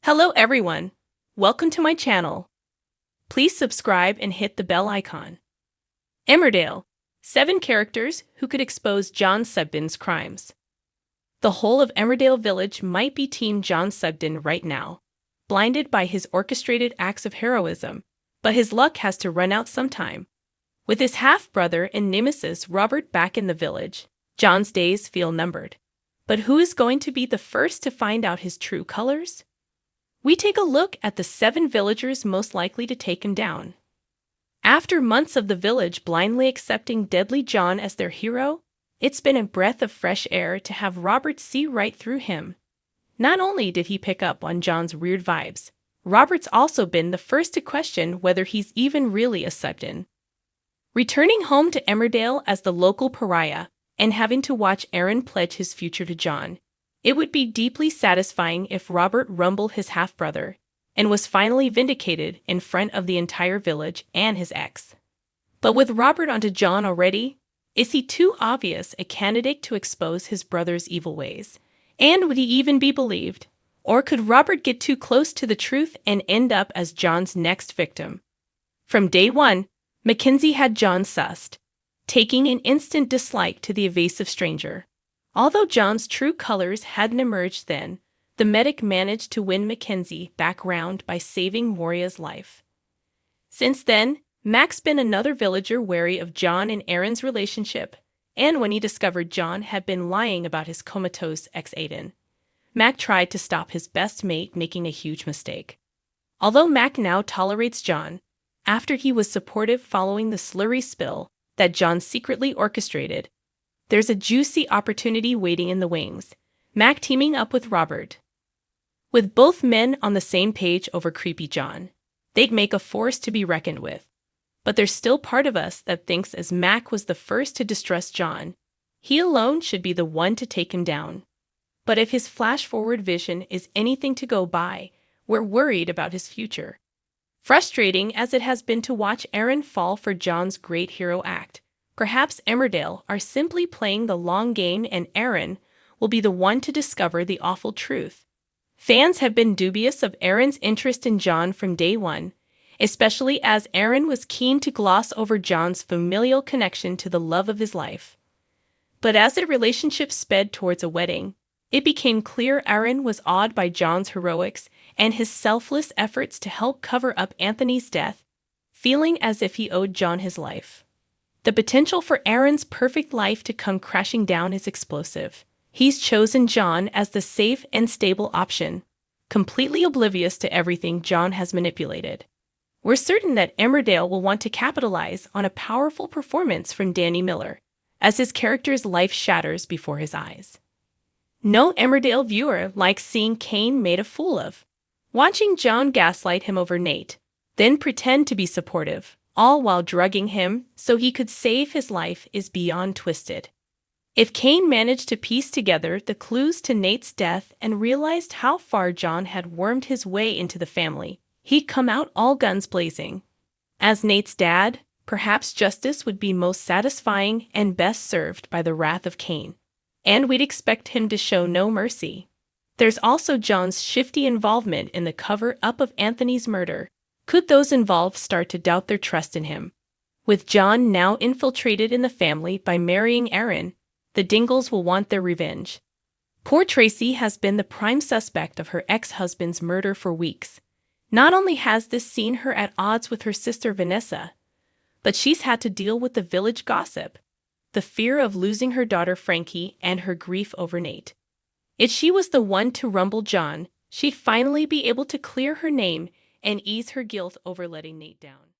Hello everyone. Welcome to my channel. Please subscribe and hit the bell icon. Emmerdale. 7 characters who could expose John Sugden's crimes. The whole of Emmerdale village might be Team John Sugden right now, blinded by his orchestrated acts of heroism, but his luck has to run out sometime. With his half-brother and nemesis Robert back in the village, John's days feel numbered. But who is going to be the first to find out his true colors? We take a look at the 7 villagers most likely to take him down. After months of the village blindly accepting Deadly John as their hero, it's been a breath of fresh air to have Robert see right through him. Not only did he pick up on John's weird vibes, Robert's also been the first to question whether he's even really a Sugden. Returning home to Emmerdale as the local pariah and having to watch Aaron pledge his future to John, it would be deeply satisfying if Robert rumbled his half-brother and was finally vindicated in front of the entire village and his ex. But with Robert onto John already, is he too obvious a candidate to expose his brother's evil ways? And would he even be believed? Or could Robert get too close to the truth and end up as John's next victim? From day one, Mackenzie had John sussed, taking an instant dislike to the evasive stranger. Although John's true colors hadn't emerged then, the medic managed to win Mackenzie back round by saving Moria's life. Since then, Mac's been another villager wary of John and Aaron's relationship, and when he discovered John had been lying about his comatose ex-Aiden, Mac tried to stop his best mate making a huge mistake. Although Mac now tolerates John, after he was supportive following the slurry spill that John secretly orchestrated, there's a juicy opportunity waiting in the wings, Mac teaming up with Robert. With both men on the same page over creepy John, they'd make a force to be reckoned with. But there's still part of us that thinks as Mac was the first to distrust John, he alone should be the one to take him down. But if his flash-forward vision is anything to go by, we're worried about his future. Frustrating as it has been to watch Aaron fall for John's great hero act, perhaps Emmerdale are simply playing the long game and Aaron will be the one to discover the awful truth. Fans have been dubious of Aaron's interest in John from day one, especially as Aaron was keen to gloss over John's familial connection to the love of his life. But as their relationship sped towards a wedding, it became clear Aaron was awed by John's heroics and his selfless efforts to help cover up Anthony's death, feeling as if he owed John his life. The potential for Aaron's perfect life to come crashing down is explosive. He's chosen John as the safe and stable option, completely oblivious to everything John has manipulated. We're certain that Emmerdale will want to capitalize on a powerful performance from Danny Miller, as his character's life shatters before his eyes. No Emmerdale viewer likes seeing Cain made a fool of. Watching John gaslight him over Nate, then pretend to be supportive, all while drugging him so he could save his life, is beyond twisted. If Cain managed to piece together the clues to Nate's death and realized how far John had wormed his way into the family, he'd come out all guns blazing. As Nate's dad, perhaps justice would be most satisfying and best served by the wrath of Cain, and we'd expect him to show no mercy. There's also John's shifty involvement in the cover-up of Anthony's murder. Could those involved start to doubt their trust in him? With John now infiltrated in the family by marrying Aaron, the Dingles will want their revenge. Poor Tracy has been the prime suspect of her ex-husband's murder for weeks. Not only has this seen her at odds with her sister Vanessa, but she's had to deal with the village gossip, the fear of losing her daughter Frankie, and her grief over Nate. If she was the one to rumble John, she'd finally be able to clear her name and ease her guilt over letting Nate down.